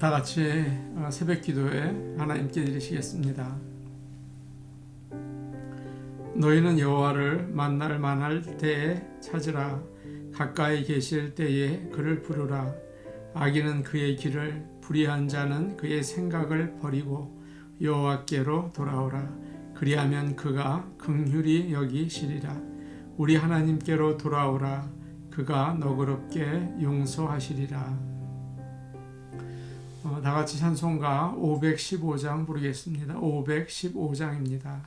다 같이 새벽 기도에 하나님께 드리시겠습니다. 너희는 여호와를 만날 만할 때에 찾으라. 가까이 계실 때에 그를 부르라. 악인은 그의 길을, 불의한 자는 그의 생각을 버리고 여호와께로 돌아오라. 그리하면 그가 긍휼히 여기시리라. 우리 하나님께로 돌아오라. 그가 너그럽게 용서하시리라. 다 같이 찬송가 515장 부르겠습니다. 515장입니다.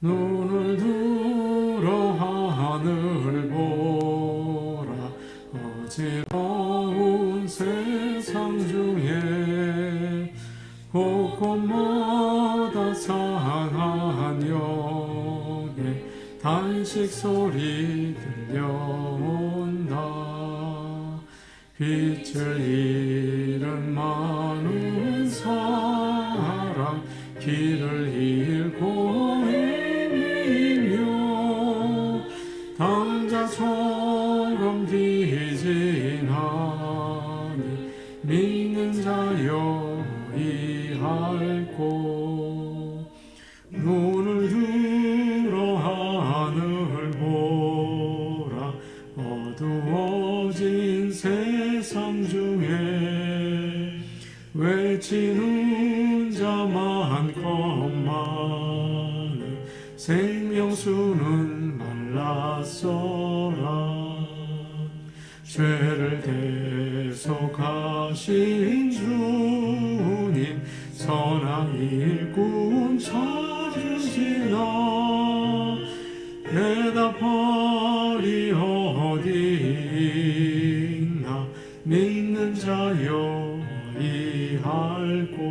눈을 들어 하늘 보라. 어지러운 세상 중에 곳곳마다 상한 영의 단식 소리 들려온다. 빛을 잃은 많은 사람, 길을 잃고 당자처럼 기진하니 믿는 자여 이할고. 눈을 들어 하늘 보라. 어두워진 세상 중에 외치는 자 많건만은 생명수는 말랐어라. 죄를 대속하신 주님, 선한 일꾼 찾으시나. 대답하리 어디 있나. 믿는 자여 이할고.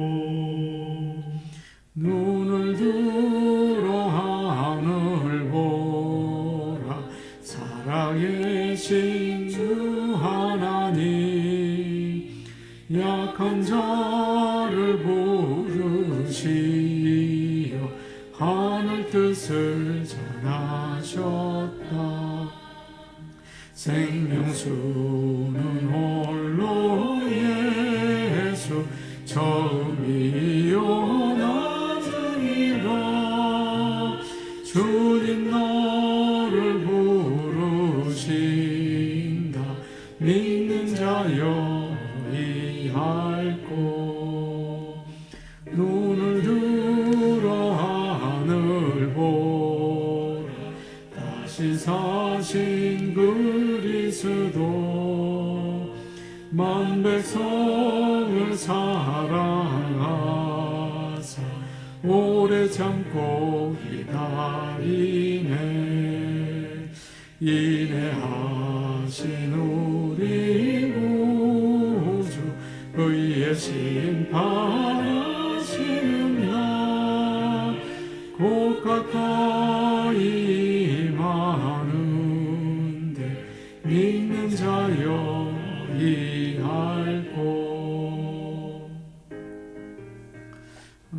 눈을 들어 하늘 보라. 살아계신 주 하나님, 약한 자를 부르시어 하늘 뜻을 전하셨다. 생명수는 홀로 예수, 처음이요 나중이라. 주님 너를 부르신다. 믿는 자여 이할고. 눈을 들어 하늘 보라. 다시 사신 그리스도, 만 백성을 사랑하사 오래 참고 기다리네. 인내하신 우리 구주, 의의 심판하시는 날 곧 가까이 임하는데 믿는 자여 이할고.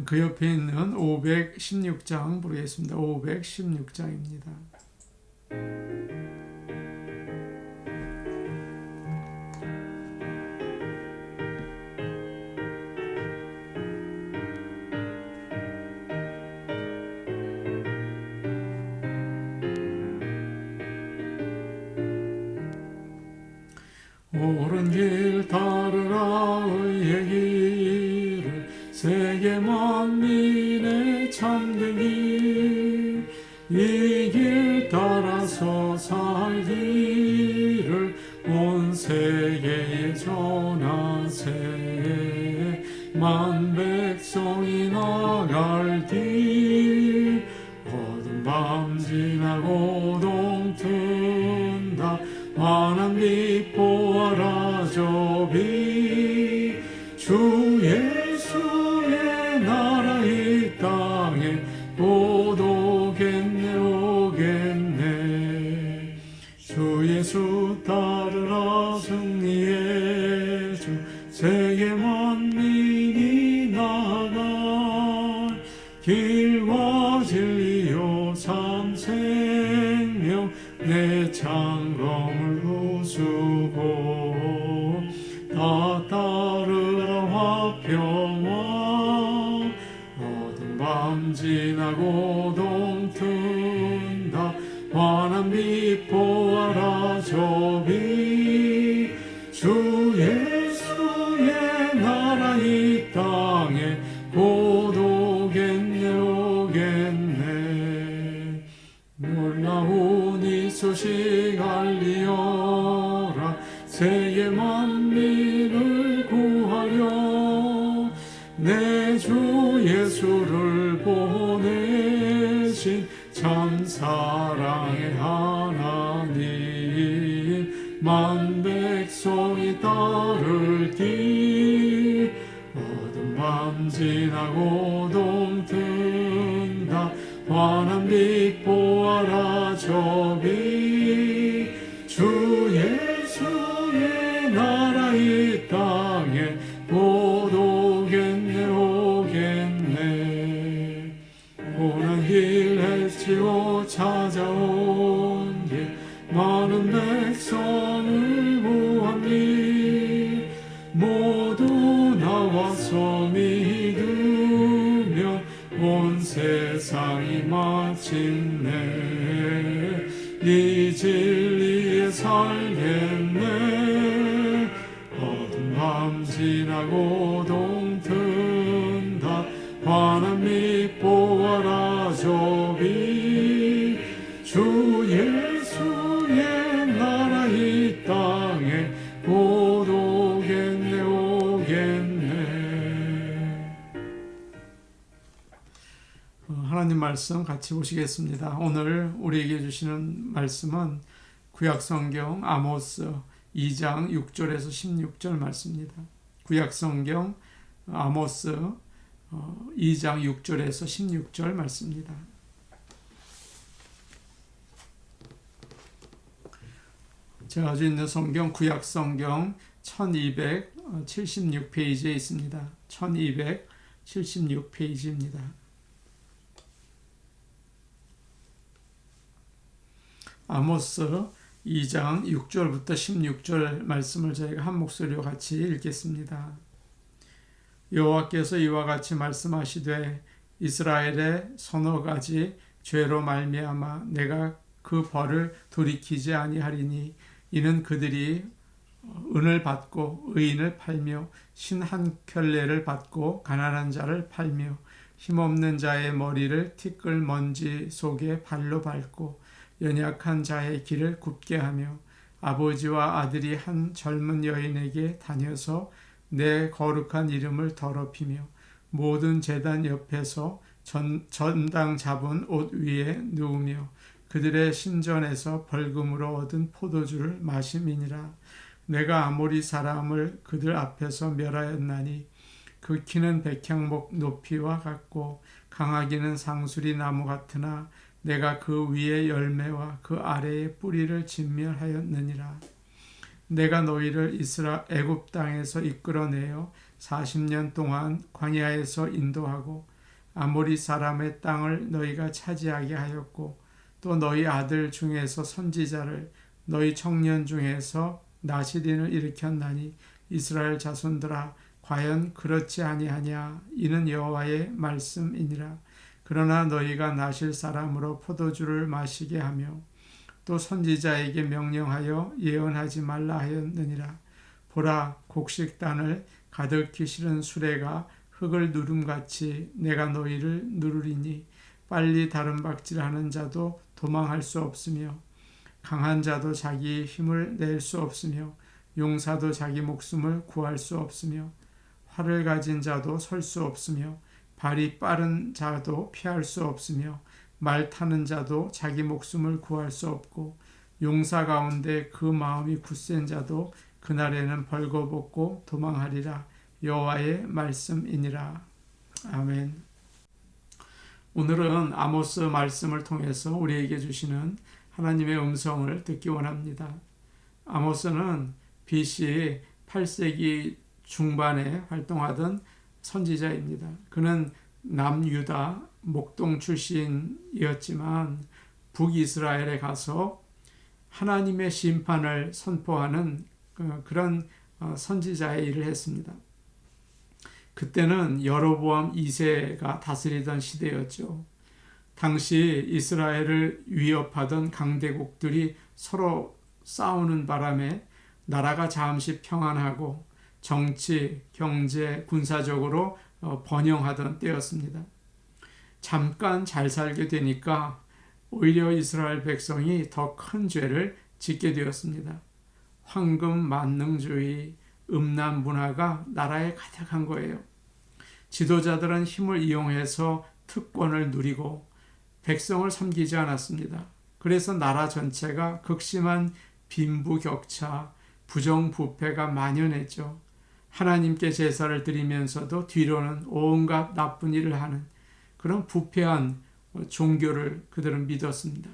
그 옆에 있는 516장 부르겠습니다. 516장입니다. 옳은 길 따르라. 의의 길을, 세계 만민의 참된 길, 이 길 따라서 살기를 온 세계에 전하세. 만 백성이 나갈 길, 어두운 밤 지나고 동튼다. 환한 빛 보아라 저 빛. 주 예수의 나라 이 땅에 곧 오겠네 오겠네. 길과 진리요 참 생명 내 창검을 부수고 다 따르라 화평와 어두운 밤 지나고 동튼다 환한 빛 보아라 저비 주 예수의 나라 이 땅에 곧 오겠네 오겠네 놀라운 이 소식 알리어라 세계 만민을 구하려 내 주 예수를 보내신 참 사랑의 하나님 만 백성이 따르기 어두운 밤 지나고 동튼다 환한 빛 보아라 저기 주 예수의 나라 이 땅에 곧 오겠네 오겠네 고난 길 헤치고 찾아온 길 많은 백성을 구합니 모두 나와서 믿으면 온 세상이 마침내 이 진리에 살겠네 어두운 밤 지나고 동튼다 환한 빛 보아라 저기 주 예수의 나라 이 땅에 곧 오겠네 오겠네. 하나님 말씀 같이 보시겠습니다. 오늘 우리에게 주시는 말씀은 구약성경 아모스 2장 6절에서 16절 말씀입니다. 구약성경 아모스 2장 6절에서 16절 말씀입니다. 제가 가지고 있는 성경 구약성경 1276페이지에 있습니다. 1276페이지입니다. 아모스 2장 6절부터 16절 말씀을 저희가 한 목소리로 같이 읽겠습니다. 여호와께서 이와 같이 말씀하시되 이스라엘의 서너 가지 죄로 말미암아 내가 그 벌을 돌이키지 아니하리니 이는 그들이 은을 받고 의인을 팔며 신 한 켤레를 받고 가난한 자를 팔며 힘없는 자의 머리를 티끌 먼지 속에 발로 밟고 연약한 자의 길을 굽게 하며 아버지와 아들이 한 젊은 여인에게 다녀서 내 거룩한 이름을 더럽히며 모든 제단 옆에서 전당 잡은 옷 위에 누우며 그들의 신전에서 벌금으로 얻은 포도주를 마심이니라. 내가 아모리 사람을 그들 앞에서 멸하였나니 그 키는 백향목 높이와 같고 강하기는 상수리 나무 같으나 내가 그 위에 열매와 그 아래에 뿌리를 진멸하였느니라. 내가 너희를 애굽 땅에서 이끌어내어 40년 동안 광야에서 인도하고 아모리 사람의 땅을 너희가 차지하게 하였고 또 너희 아들 중에서 선지자를 너희 청년 중에서 나시린을 일으켰나니 이스라엘 자손들아 과연 그렇지 아니하냐 이는 여호와의 말씀이니라. 그러나 너희가 나실 사람으로 포도주를 마시게 하며 또 선지자에게 명령하여 예언하지 말라 하였느니라. 보라 곡식단을 가득히 실은 수레가 흙을 누름같이 내가 너희를 누르리니 빨리 다름박질하는 자도 도망할 수 없으며 강한 자도 자기 힘을 낼 수 없으며 용사도 자기 목숨을 구할 수 없으며 활을 가진 자도 설 수 없으며 발이 빠른 자도 피할 수 없으며 말 타는 자도 자기 목숨을 구할 수 없고 용사 가운데 그 마음이 굳센 자도 그날에는 벌거벗고 도망하리라. 여호와의 말씀이니라. 아멘. 오늘은 아모스 말씀을 통해서 우리에게 주시는 하나님의 음성을 듣기 원합니다. 아모스는 BC 8세기 중반에 활동하던 선지자입니다. 그는 남유다 목동 출신이었지만 북이스라엘에 가서 하나님의 심판을 선포하는 그런 선지자의 일을 했습니다. 그때는 여로보암 2세가 다스리던 시대였죠. 당시 이스라엘을 위협하던 강대국들이 서로 싸우는 바람에 나라가 잠시 평안하고 정치, 경제, 군사적으로 번영하던 때였습니다. 잠깐 잘 살게 되니까 오히려 이스라엘 백성이 더 큰 죄를 짓게 되었습니다. 황금 만능주의, 음란 문화가 나라에 가득한 거예요. 지도자들은 힘을 이용해서 특권을 누리고 백성을 섬기지 않았습니다. 그래서 나라 전체가 극심한 빈부격차, 부정부패가 만연했죠. 하나님께 제사를 드리면서도 뒤로는 온갖 나쁜 일을 하는 그런 부패한 종교를 그들은 믿었습니다.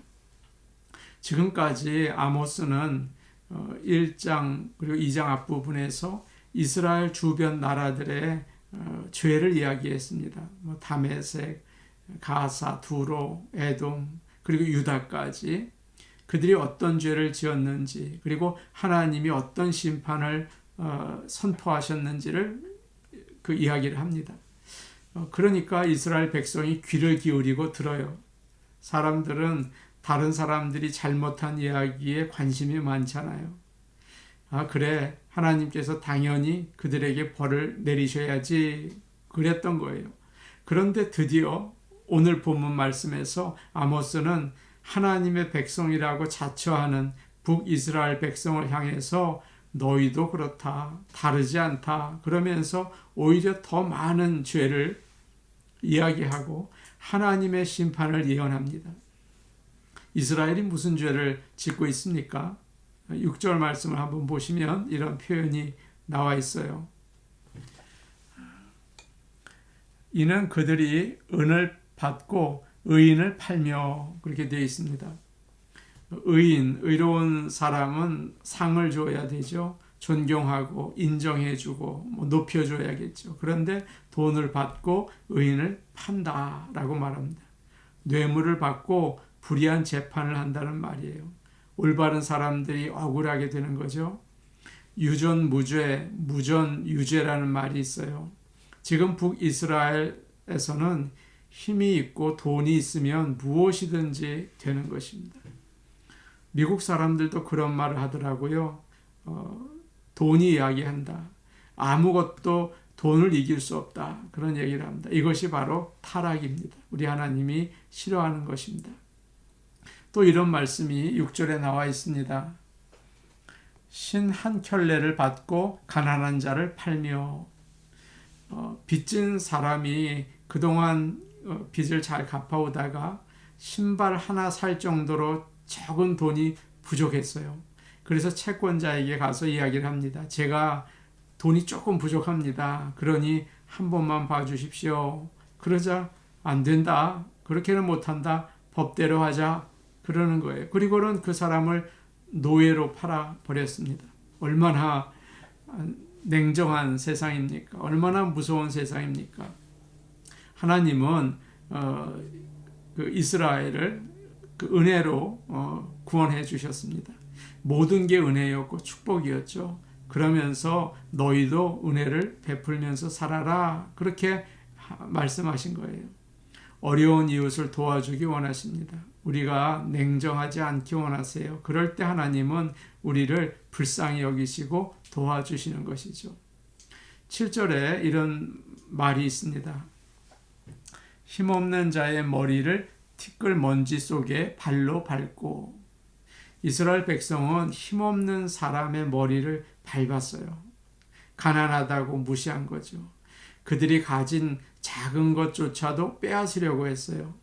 지금까지 아모스는 1장 그리고 2장 앞부분에서 이스라엘 주변 나라들의 죄를 이야기했습니다. 다메섹, 가사, 두로, 에돔 그리고 유다까지 그들이 어떤 죄를 지었는지 그리고 하나님이 어떤 심판을 선포하셨는지를 그 이야기를 합니다. 그러니까 이스라엘 백성이 귀를 기울이고 들어요. 사람들은 다른 사람들이 잘못한 이야기에 관심이 많잖아요. 그래, 하나님께서 당연히 그들에게 벌을 내리셔야지 그랬던 거예요. 그런데 드디어 오늘 본문 말씀에서 아모스는 하나님의 백성이라고 자처하는 북이스라엘 백성을 향해서 너희도 그렇다, 다르지 않다 그러면서 오히려 더 많은 죄를 이야기하고 하나님의 심판을 예언합니다. 이스라엘이 무슨 죄를 짓고 있습니까? 6절 말씀을 한번 보시면 이런 표현이 나와 있어요. 이는 그들이 은을 받고 의인을 팔며 그렇게 되어 있습니다. 의로운 사람은 상을 줘야 되죠. 존경하고 인정해주고 높여줘야겠죠. 그런데 돈을 받고 의인을 판다라고 말합니다. 뇌물을 받고 불의한 재판을 한다는 말이에요. 올바른 사람들이 억울하게 되는 거죠. 유전무죄, 무전유죄라는 말이 있어요. 지금 북이스라엘에서는 힘이 있고 돈이 있으면 무엇이든지 되는 것입니다. 미국 사람들도 그런 말을 하더라고요. 돈이 이야기한다. 아무것도 돈을 이길 수 없다. 그런 얘기를 합니다. 이것이 바로 타락입니다. 우리 하나님이 싫어하는 것입니다. 또 이런 말씀이 6절에 나와 있습니다. 신 한 켤레를 받고 가난한 자를 팔며 빚진 사람이 그동안 빚을 잘 갚아오다가 신발 하나 살 정도로 적은 돈이 부족했어요. 그래서 채권자에게 가서 이야기를 합니다. 제가 돈이 조금 부족합니다. 그러니 한 번만 봐주십시오. 그러자 안 된다. 그렇게는 못한다. 법대로 하자. 그러는 거예요. 그리고는 그 사람을 노예로 팔아버렸습니다. 얼마나 냉정한 세상입니까? 얼마나 무서운 세상입니까? 하나님은 그 이스라엘을 그 은혜로 구원해 주셨습니다. 모든 게 은혜였고 축복이었죠. 그러면서 너희도 은혜를 베풀면서 살아라. 그렇게 말씀하신 거예요. 어려운 이웃을 도와주기 원하십니다. 우리가 냉정하지 않기 원하세요. 그럴 때 하나님은 우리를 불쌍히 여기시고 도와주시는 것이죠. 7절에 이런 말이 있습니다. 힘없는 자의 머리를 티끌 먼지 속에 발로 밟고. 이스라엘 백성은 힘없는 사람의 머리를 밟았어요. 가난하다고 무시한 거죠. 그들이 가진 작은 것조차도 빼앗으려고 했어요.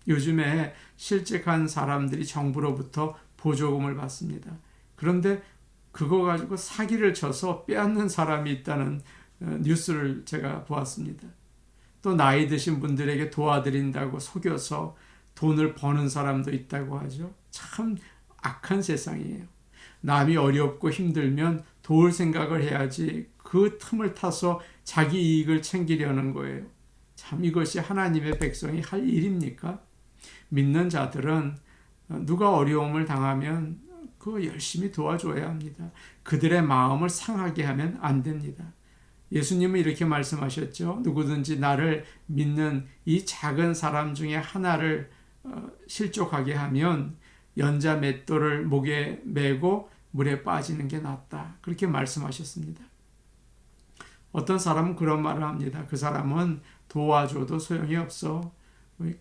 요즘에 실직한 사람들이 정부로부터 보조금을 받습니다. 그런데 그거 가지고 사기를 쳐서 빼앗는 사람이 있다는 뉴스를 제가 보았습니다. 또 나이 드신 분들에게 도와드린다고 속여서 돈을 버는 사람도 있다고 하죠. 참 악한 세상이에요. 남이 어렵고 힘들면 도울 생각을 해야지 그 틈을 타서 자기 이익을 챙기려는 거예요. 참 이것이 하나님의 백성이 할 일입니까? 믿는 자들은 누가 어려움을 당하면 그거 열심히 도와줘야 합니다. 그들의 마음을 상하게 하면 안 됩니다. 예수님은 이렇게 말씀하셨죠. 누구든지 나를 믿는 이 작은 사람 중에 하나를 실족하게 하면 연자 맷돌을 목에 메고 물에 빠지는 게 낫다. 그렇게 말씀하셨습니다. 어떤 사람은 그런 말을 합니다. 그 사람은 도와줘도 소용이 없어.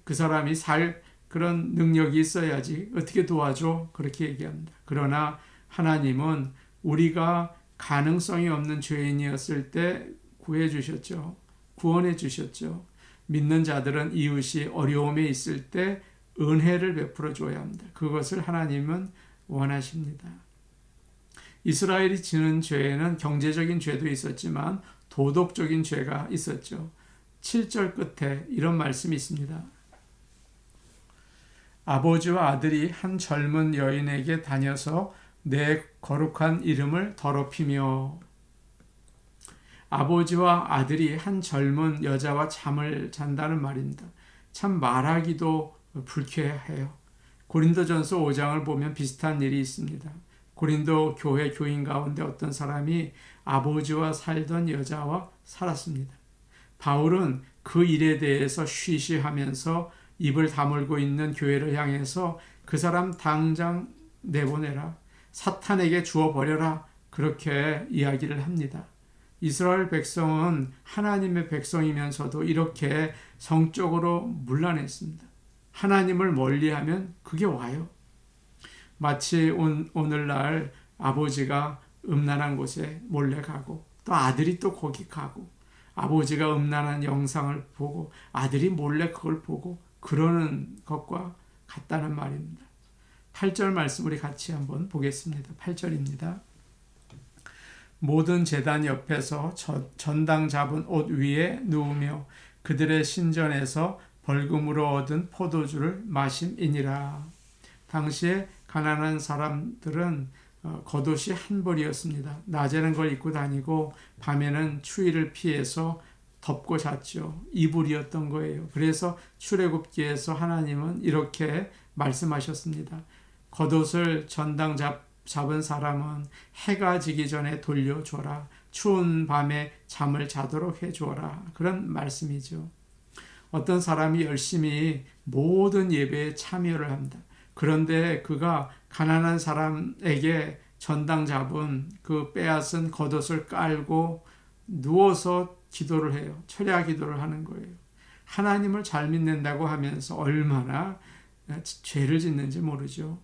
그 사람이 살 그런 능력이 있어야지 어떻게 도와줘? 그렇게 얘기합니다. 그러나 하나님은 우리가 가능성이 없는 죄인이었을 때 구해 주셨죠. 구원해 주셨죠. 믿는 자들은 이웃이 어려움에 있을 때 은혜를 베풀어 줘야 합니다. 그것을 하나님은 원하십니다. 이스라엘이 지는 죄에는 경제적인 죄도 있었지만 도덕적인 죄가 있었죠. 7절 끝에 이런 말씀이 있습니다. 아버지와 아들이 한 젊은 여인에게 다녀서 내 거룩한 이름을 더럽히며. 아버지와 아들이 한 젊은 여자와 잠을 잔다는 말입니다. 참 말하기도 불쾌해요. 고린도전서 5장을 보면 비슷한 일이 있습니다. 고린도 교회 교인 가운데 어떤 사람이 아버지와 살던 여자와 살았습니다. 바울은 그 일에 대해서 쉬쉬하면서 입을 다물고 있는 교회를 향해서 그 사람 당장 내보내라. 사탄에게 주어버려라. 그렇게 이야기를 합니다. 이스라엘 백성은 하나님의 백성이면서도 이렇게 성적으로 문란했습니다. 하나님을 멀리하면 그게 와요. 마치 오늘날 아버지가 음란한 곳에 몰래 가고 또 아들이 또 거기 가고 아버지가 음란한 영상을 보고 아들이 몰래 그걸 보고 그러는 것과 같다는 말입니다. 8절 말씀 우리 같이 한번 보겠습니다. 8절입니다. 모든 제단 옆에서 전당 잡은 옷 위에 누우며 그들의 신전에서 벌금으로 얻은 포도주를 마심이니라. 당시에 가난한 사람들은 겉옷이 한 벌이었습니다. 낮에는 걸 입고 다니고 밤에는 추위를 피해서 덮고 잤죠. 이불이었던 거예요. 그래서 출애굽기에서 하나님은 이렇게 말씀하셨습니다. 겉옷을 전당 잡은 사람은 해가 지기 전에 돌려줘라. 추운 밤에 잠을 자도록 해줘라. 그런 말씀이죠. 어떤 사람이 열심히 모든 예배에 참여를 합니다. 그런데 그가 가난한 사람에게 전당 잡은 그 빼앗은 겉옷을 깔고 누워서 기도를 해요. 철야 기도를 하는 거예요. 하나님을 잘 믿는다고 하면서 얼마나 죄를 짓는지 모르죠.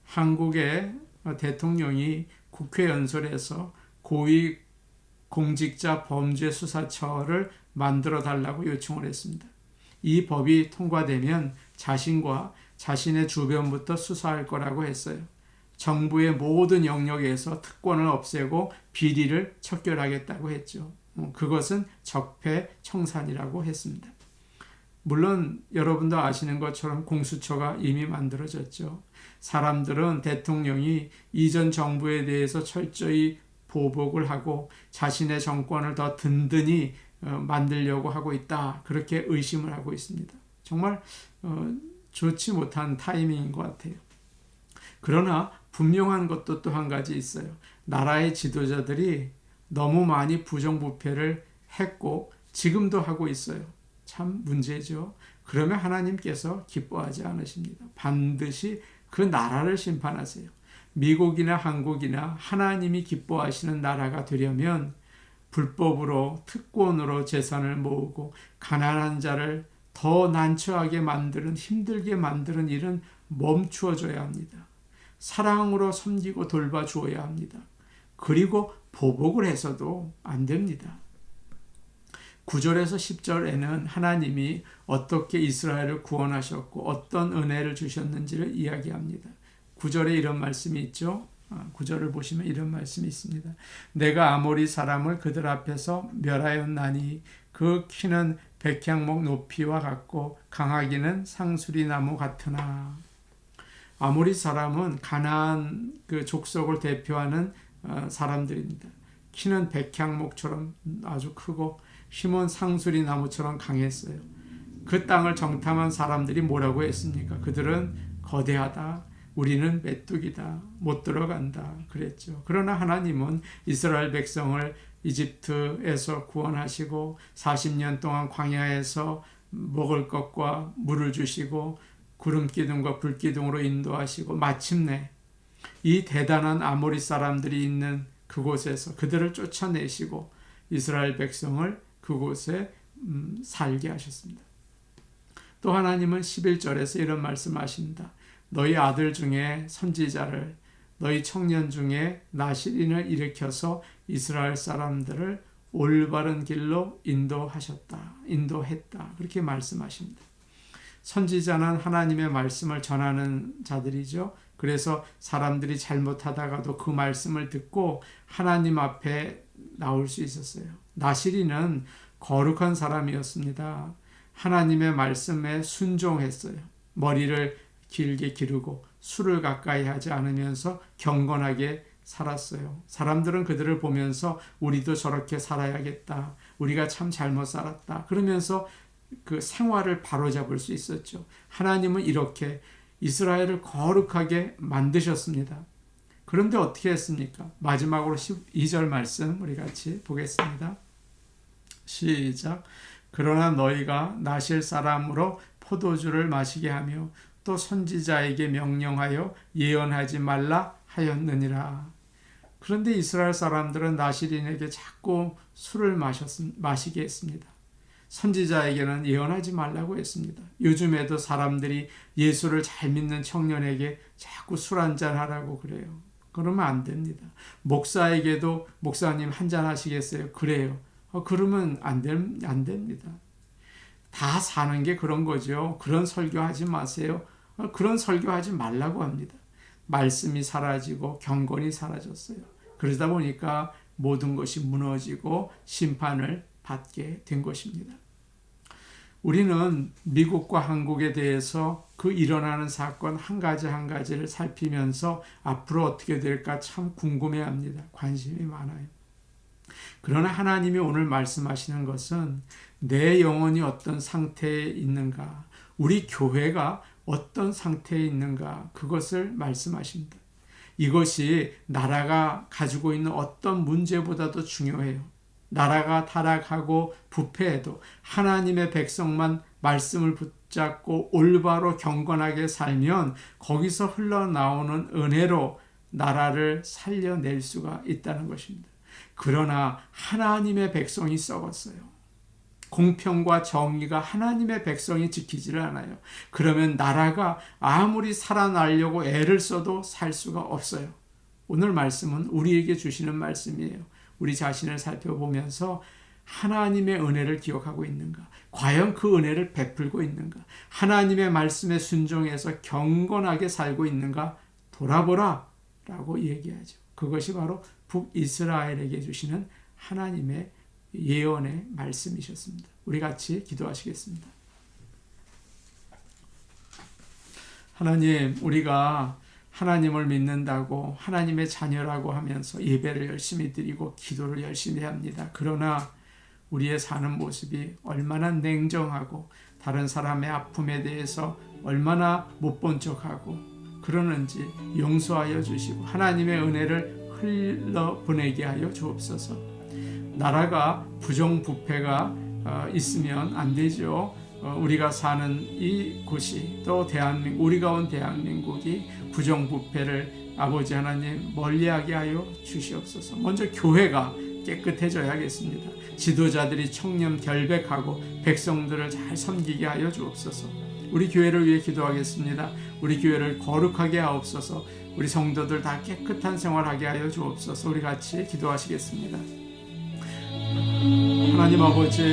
한국의 대통령이 국회 연설에서 고위 공직자 범죄 수사처를 만들어 달라고 요청을 했습니다. 이 법이 통과되면 자신과 자신의 주변부터 수사할 거라고 했어요. 정부의 모든 영역에서 특권을 없애고 비리를 척결하겠다고 했죠. 그것은 적폐청산이라고 했습니다. 물론 여러분도 아시는 것처럼 공수처가 이미 만들어졌죠. 사람들은 대통령이 이전 정부에 대해서 철저히 보복을 하고 자신의 정권을 더 든든히 만들려고 하고 있다. 그렇게 의심을 하고 있습니다. 정말 좋지 못한 타이밍인 것 같아요. 그러나 분명한 것도 또 한 가지 있어요. 나라의 지도자들이 너무 많이 부정부패를 했고 지금도 하고 있어요. 참 문제죠. 그러면 하나님께서 기뻐하지 않으십니다. 반드시 그 나라를 심판하세요. 미국이나 한국이나 하나님이 기뻐하시는 나라가 되려면 불법으로 특권으로 재산을 모으고 가난한 자를 더 난처하게 만드는 힘들게 만드는 일은 멈추어져야 합니다. 사랑으로 섬기고 돌봐주어야 합니다. 그리고 보복을 해서도 안 됩니다. 9절에서 10절에는 하나님이 어떻게 이스라엘을 구원하셨고 어떤 은혜를 주셨는지를 이야기합니다. 9절에 이런 말씀이 있죠. 9절을 보시면 이런 말씀이 있습니다. 내가 아모리 사람을 그들 앞에서 멸하였나니 그 키는 백향목 높이와 같고 강하기는 상수리 나무 같으나. 아모리 사람은 가나안 그 족속을 대표하는 사람들입니다. 키는 백향목처럼 아주 크고 힘은 상수리 나무처럼 강했어요. 그 땅을 정탐한 사람들이 뭐라고 했습니까? 그들은 거대하다. 우리는 메뚜기다. 못 들어간다. 그랬죠. 그러나 하나님은 이스라엘 백성을 이집트에서 구원하시고 40년 동안 광야에서 먹을 것과 물을 주시고 구름기둥과 불기둥으로 인도하시고 마침내 이 대단한 아모리 사람들이 있는 그곳에서 그들을 쫓아내시고 이스라엘 백성을 그곳에 살게 하셨습니다. 또 하나님은 11절에서 이런 말씀하십니다. 너희 아들 중에 선지자를 너희 청년 중에 나실인을 일으켜서 이스라엘 사람들을 올바른 길로 인도했다. 그렇게 말씀하십니다. 선지자는 하나님의 말씀을 전하는 자들이죠. 그래서 사람들이 잘못하다가도 그 말씀을 듣고 하나님 앞에 나올 수 있었어요. 나실인은 거룩한 사람이었습니다. 하나님의 말씀에 순종했어요. 머리를 길게 기르고 술을 가까이 하지 않으면서 경건하게 살았어요. 사람들은 그들을 보면서 우리도 저렇게 살아야겠다. 우리가 참 잘못 살았다. 그러면서 그 생활을 바로잡을 수 있었죠. 하나님은 이렇게 이스라엘을 거룩하게 만드셨습니다. 그런데 어떻게 했습니까? 마지막으로 12절 말씀 우리 같이 보겠습니다. 시작. 그러나 너희가 나실 사람으로 포도주를 마시게 하며 또 선지자에게 명령하여 예언하지 말라 하였느니라. 그런데 이스라엘 사람들은 나실인에게 자꾸 술을 마시게 했습니다. 선지자에게는 예언하지 말라고 했습니다. 요즘에도 사람들이 예수를 잘 믿는 청년에게 자꾸 술 한잔 하라고 그래요. 그러면 안 됩니다. 목사에게도 목사님 한잔 하시겠어요? 그래요. 그러면 안 됩니다. 다 사는 게 그런 거죠. 그런 설교하지 마세요. 그런 설교하지 말라고 합니다. 말씀이 사라지고 경건이 사라졌어요. 그러다 보니까 모든 것이 무너지고 심판을 받게 된 것입니다. 우리는 미국과 한국에 대해서 그 일어나는 사건 한 가지 한 가지를 살피면서 앞으로 어떻게 될까 참 궁금해합니다. 관심이 많아요. 그러나 하나님이 오늘 말씀하시는 것은 내 영혼이 어떤 상태에 있는가, 우리 교회가 어떤 상태에 있는가, 그것을 말씀하십니다. 이것이 나라가 가지고 있는 어떤 문제보다도 중요해요. 나라가 타락하고 부패해도 하나님의 백성만 말씀을 붙잡고 올바로 경건하게 살면 거기서 흘러나오는 은혜로 나라를 살려낼 수가 있다는 것입니다. 그러나 하나님의 백성이 썩었어요. 공평과 정의가 하나님의 백성이 지키지를 않아요. 그러면 나라가 아무리 살아나려고 애를 써도 살 수가 없어요. 오늘 말씀은 우리에게 주시는 말씀이에요. 우리 자신을 살펴보면서 하나님의 은혜를 기억하고 있는가? 과연 그 은혜를 베풀고 있는가? 하나님의 말씀에 순종해서 경건하게 살고 있는가? 돌아보라 라고 얘기하죠. 그것이 바로 북이스라엘에게 주시는 하나님의 예언의 말씀이셨습니다. 우리 같이 기도하시겠습니다. 하나님, 우리가 하나님을 믿는다고 하나님의 자녀라고 하면서 예배를 열심히 드리고 기도를 열심히 합니다. 그러나 우리의 사는 모습이 얼마나 냉정하고 다른 사람의 아픔에 대해서 얼마나 못 본 척하고 그러는지 용서하여 주시고 하나님의 은혜를 흘러보내게 하여 주옵소서. 나라가 부정부패가 있으면 안 되죠. 우리가 사는 이 곳이 또 우리가 온 대한민국이 부정부패를 아버지 하나님 멀리하게 하여 주시옵소서. 먼저 교회가 깨끗해져야겠습니다. 지도자들이 청렴 결백하고 백성들을 잘 섬기게 하여 주옵소서. 우리 교회를 위해 기도하겠습니다. 우리 교회를 거룩하게 하옵소서. 우리 성도들 다 깨끗한 생활하게 하여 주옵소서. 우리 같이 기도하시겠습니다. 하나님 아버지,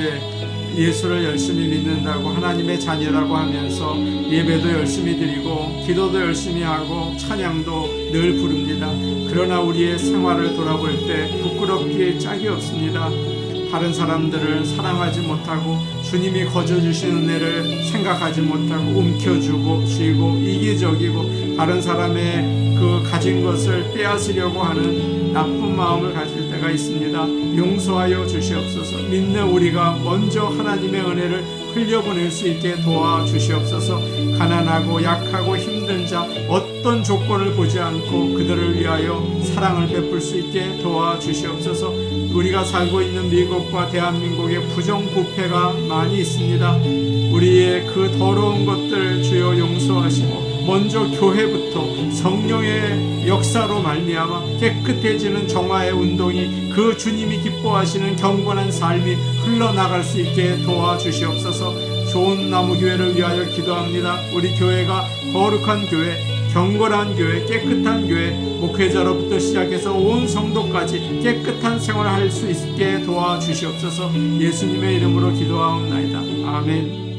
예수를 열심히 믿는다고 하나님의 자녀라고 하면서 예배도 열심히 드리고 기도도 열심히 하고 찬양도 늘 부릅니다. 그러나 우리의 생활을 돌아볼 때 부끄럽기에 짝이 없습니다. 다른 사람들을 사랑하지 못하고 주님이 거저주신 은혜를 생각하지 못하고 움켜쥐고 쥐고 이기적이고 다른 사람의 그 가진 것을 빼앗으려고 하는 나쁜 마음을 가질 때가 있습니다. 용서하여 주시옵소서. 믿는 우리가 먼저 하나님의 은혜를 흘려보낼 수 있게 도와주시옵소서. 가난하고 약하고 힘든 자 어떤 조건을 보지 않고 그들을 위하여 사랑을 베풀 수 있게 도와주시옵소서. 우리가 살고 있는 미국과 대한민국에 부정부패가 많이 있습니다. 우리의 그 더러운 것들 주여 용서하시고 먼저 교회부터 성령의 역사로 말미암아 깨끗해지는 정화의 운동이 그 주님이 기뻐하시는 경건한 삶이 흘러나갈 수 있게 도와주시옵소서. 좋은 나무교회를 위하여 기도합니다. 우리 교회가 거룩한 교회, 경건한 교회, 깨끗한 교회, 목회자로부터 시작해서 온 성도까지 깨끗한 생활을 할 수 있게 도와주시옵소서. 예수님의 이름으로 기도하옵나이다. 아멘.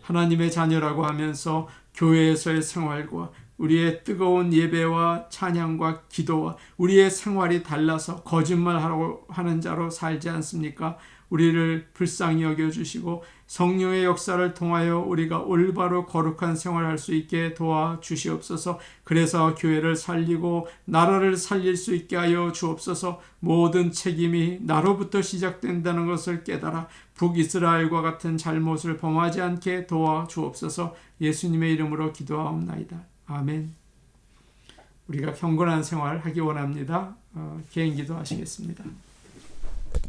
하나님의 자녀라고 하면서 교회에서의 생활과 우리의 뜨거운 예배와 찬양과 기도와 우리의 생활이 달라서 거짓말하고 하는 자로 살지 않습니까? 우리를 불쌍히 여겨주시고 성령의 역사를 통하여 우리가 올바로 거룩한 생활을 할 수 있게 도와주시옵소서. 그래서 교회를 살리고 나라를 살릴 수 있게 하여 주옵소서. 모든 책임이 나로부터 시작된다는 것을 깨달아 북이스라엘과 같은 잘못을 범하지 않게 도와주옵소서. 예수님의 이름으로 기도하옵나이다. 아멘. 우리가 경건한 생활 하기 원합니다. 개인 기도하시겠습니다.